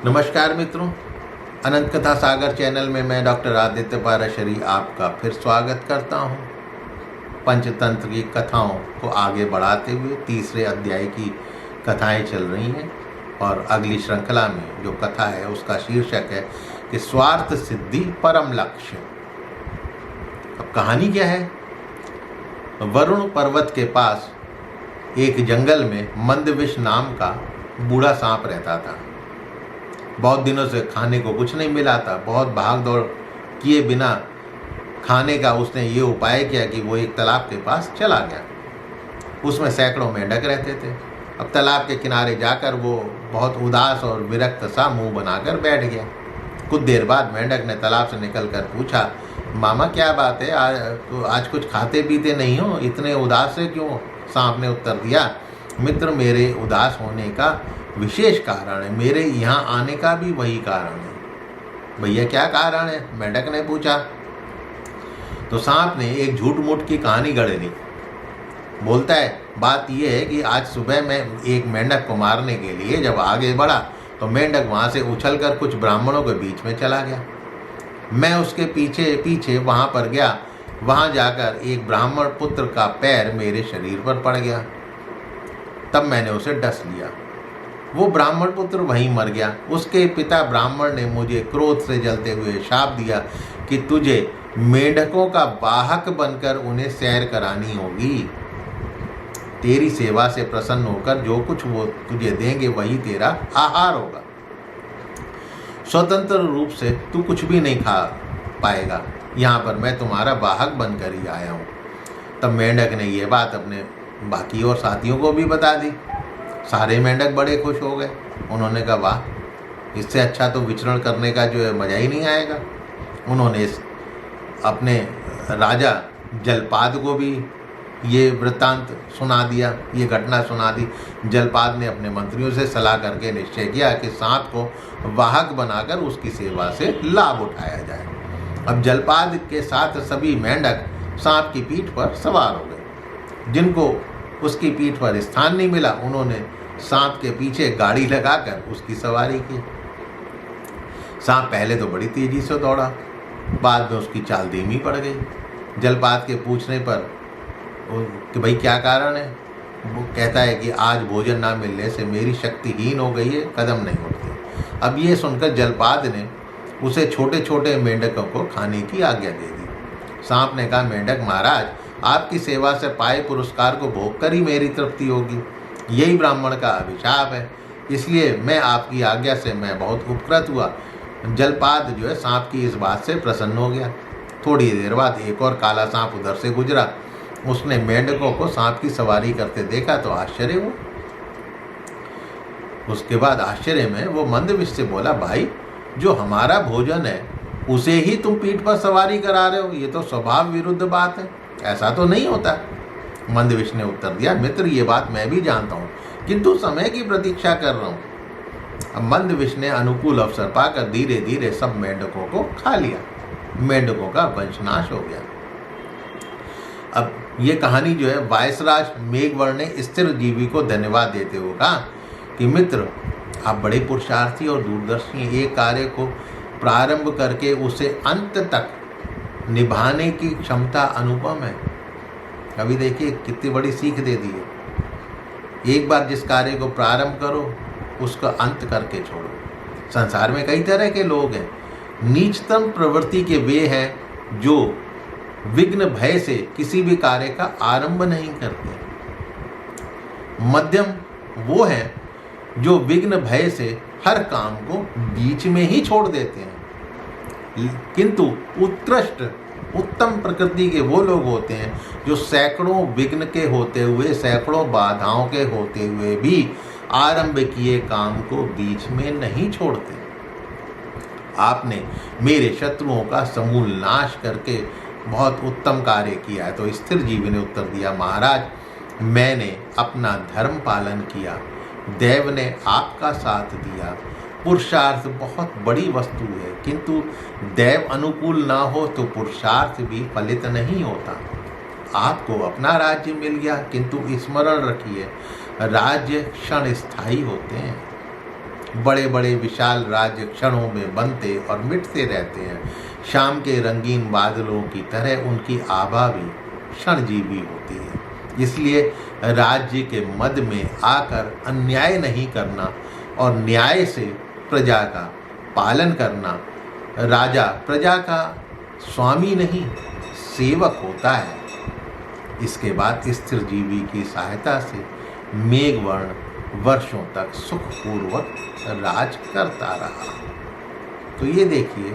नमस्कार मित्रों, अनंत कथा सागर चैनल में मैं डॉक्टर आदित्य पाराशरी आपका फिर स्वागत करता हूं। पंचतंत्र की कथाओं को आगे बढ़ाते हुए तीसरे अध्याय की कथाएं चल रही हैं और अगली श्रृंखला में जो कथा है उसका शीर्षक है कि स्वार्थ सिद्धि परम लक्ष्य। अब कहानी क्या है? वरुण पर्वत के पास एक जंगल में मंदविष नाम का बूढ़ा सांप रहता था। बहुत दिनों से खाने को कुछ नहीं मिला था। बहुत भाग दौड़ किए बिना खाने का उसने ये उपाय किया कि वो एक तालाब के पास चला गया। उसमें सैकड़ों मेंढक रहते थे। अब तालाब के किनारे जाकर वो बहुत उदास और विरक्त सा मुंह बनाकर बैठ गया। कुछ देर बाद मेंढक ने तालाब से निकलकर पूछा, मामा क्या बात है, आज कुछ खाते पीते नहीं हो, इतने उदास से क्यों? सांप ने उत्तर दिया, मित्र, मेरे उदास होने का विशेष कारण है, मेरे यहाँ आने का भी वही कारण है। भैया क्या कारण है? मेंढक ने पूछा। तो सांप ने एक झूठ मूठ की कहानी गढ़ ली। बोलता है, बात यह है कि आज सुबह मैं एक मेंढक को मारने के लिए जब आगे बढ़ा तो मेंढक वहाँ से उछलकर कुछ ब्राह्मणों के बीच में चला गया। मैं उसके पीछे पीछे वहाँ पर गया। वहाँ जाकर एक ब्राह्मण पुत्र का पैर मेरे शरीर पर पड़ गया। तब मैंने उसे डस लिया। वो ब्राह्मण पुत्र वहीं मर गया। उसके पिता ब्राह्मण ने मुझे क्रोध से जलते हुए शाप दिया कि तुझे मेंढकों का वाहक बनकर उन्हें सैर करानी होगी। तेरी सेवा से प्रसन्न होकर जो कुछ वो तुझे देंगे वही तेरा आहार होगा। स्वतंत्र रूप से तू कुछ भी नहीं खा पाएगा। यहाँ पर मैं तुम्हारा वाहक बनकर ही आया हूँ। तब मेंढक ने ये बात अपने बाकी और साथियों को भी बता दी। सारे मेंढक बड़े खुश हो गए। उन्होंने कहा, वाह, इससे अच्छा तो विचरण करने का जो है मज़ा ही नहीं आएगा। उन्होंने अपने राजा जलपाद को भी ये वृत्तांत सुना दिया, ये घटना सुना दी। जलपाद ने अपने मंत्रियों से सलाह करके निश्चय किया कि सांप को वाहक बनाकर उसकी सेवा से लाभ उठाया जाए। अब जलपाद के साथ सभी मेंढक सांप की पीठ पर सवार हो गए। जिनको उसकी पीठ पर स्थान नहीं मिला, उन्होंने सांप के पीछे गाड़ी लगाकर उसकी सवारी की। सांप पहले तो बड़ी तेजी से दौड़ा, बाद में उसकी चाल धीमी पड़ गई। जलपाद के पूछने पर कि भाई क्या कारण है, वो कहता है कि आज भोजन ना मिलने से मेरी शक्ति हीन हो गई है, कदम नहीं उठती। अब ये सुनकर जलपाद ने उसे छोटे छोटे मेंढकों को खाने की आज्ञा दे दी। सांप ने कहा, मेंढक महाराज, आपकी सेवा से पाए पुरस्कार को भोग कर ही मेरी तृप्ति होगी। यही ब्राह्मण का अभिशाप है, इसलिए मैं आपकी आज्ञा से मैं बहुत उपकृत हुआ। जलपाद जो है सांप की इस बात से प्रसन्न हो गया। थोड़ी देर बाद एक और काला सांप उधर से गुजरा। उसने मेंढकों को सांप की सवारी करते देखा तो आश्चर्य हुआ। उसके बाद आश्चर्य में वो मंदविष से बोला, भाई, जो हमारा भोजन है उसे ही तुम पीठ पर सवारी करा रहे हो, ये तो स्वभाव विरुद्ध बात है, ऐसा तो नहीं होता। मंदविष ने उत्तर दिया, मित्र, ये बात मैं भी जानता हूँ, किंतु समय की प्रतीक्षा कर रहा हूँ। अब मंदविष ने अनुकूल अवसर पाकर धीरे धीरे सब मेंढकों को खा लिया। मेंढकों का वंशनाश हो गया। अब ये कहानी जो है वायसराज मेघवर्ण ने स्थिर जीवी को धन्यवाद देते हुए कहा कि मित्र, आप बड़े पुरुषार्थी और दूरदर्शी हैं। एक कार्य को प्रारंभ करके उसे अंत तक निभाने की क्षमता अनुपम है। अभी देखिए कितनी बड़ी सीख दे दी है। एक बार जिस कार्य को प्रारंभ करो उसका अंत करके छोड़ो। संसार में कई तरह के लोग हैं। नीचतम प्रवृत्ति के वे हैं जो विघ्न भय से किसी भी कार्य का आरंभ नहीं करते। मध्यम वो हैं जो विघ्न भय से हर काम को बीच में ही छोड़ देते हैं। किंतु उत्कृष्ट उत्तम प्रकृति के वो लोग होते हैं जो सैकड़ों विघ्न के होते हुए, सैकड़ों बाधाओं के होते हुए भी आरंभ किए काम को बीच में नहीं छोड़ते। आपने मेरे शत्रुओं का समूल नाश करके बहुत उत्तम कार्य किया है। तो स्थिर जीवी ने उत्तर दिया, महाराज, मैंने अपना धर्म पालन किया, देव ने आपका साथ दिया। पुरुषार्थ बहुत बड़ी वस्तु है, किंतु दैव अनुकूल ना हो तो पुरुषार्थ भी फलित नहीं होता। आपको अपना राज्य मिल गया, किंतु स्मरण रखिए, राज्य क्षण स्थायी होते हैं। बड़े बड़े विशाल राज्य क्षणों में बनते और मिटते रहते हैं। शाम के रंगीन बादलों की तरह उनकी आभा भी क्षणजीवी होती है। इसलिए राज्य के मध्य में आकर अन्याय नहीं करना और न्याय से प्रजा का पालन करना। राजा प्रजा का स्वामी नहीं, सेवक होता है। इसके बाद स्थिर जीवी की सहायता से मेघवर्ण वर्षों तक सुखपूर्वक राज करता रहा। तो ये देखिए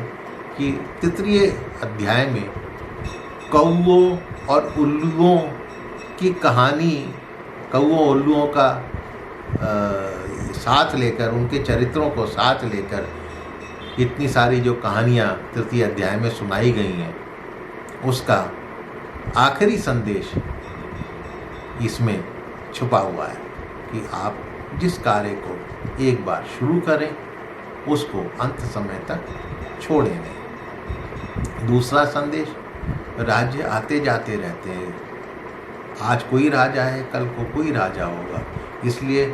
कि तृतीय अध्याय में कौओं और उल्लुओं की कहानी, कौओं उल्लुओं का साथ लेकर, उनके चरित्रों को साथ लेकर इतनी सारी जो कहानियाँ तृतीय अध्याय में सुनाई गई हैं, उसका आखिरी संदेश इसमें छुपा हुआ है कि आप जिस कार्य को एक बार शुरू करें उसको अंत समय तक छोड़ें नहीं। दूसरा संदेश, राज्य आते जाते रहते हैं। आज कोई राजा है, कल को कोई राजा होगा। इसलिए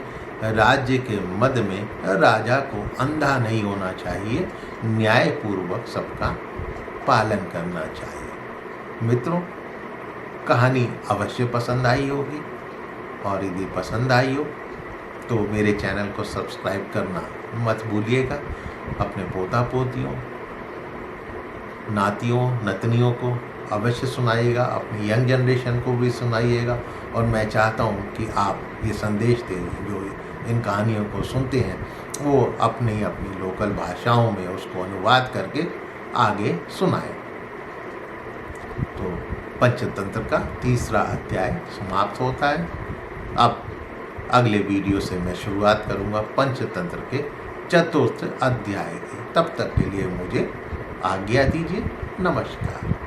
राज्य के मध्य में राजा को अंधा नहीं होना चाहिए, न्यायपूर्वक सबका पालन करना चाहिए। मित्रों, कहानी अवश्य पसंद आई होगी और यदि पसंद आई हो तो मेरे चैनल को सब्सक्राइब करना मत भूलिएगा। अपने पोता पोतियों, नातियों, नतनियों को अवश्य सुनाइएगा, अपनी यंग जनरेशन को भी सुनाइएगा। और मैं चाहता हूँ कि आप ये संदेश दें, जो इन कहानियों को सुनते हैं वो अपनी अपनी लोकल भाषाओं में उसको अनुवाद करके आगे सुनाएं। तो पंचतंत्र का तीसरा अध्याय समाप्त होता है। अब अगले वीडियो से मैं शुरुआत करूँगा पंचतंत्र के चतुर्थ अध्याय की। तब तक के लिए मुझे आज्ञा दीजिए। नमस्कार।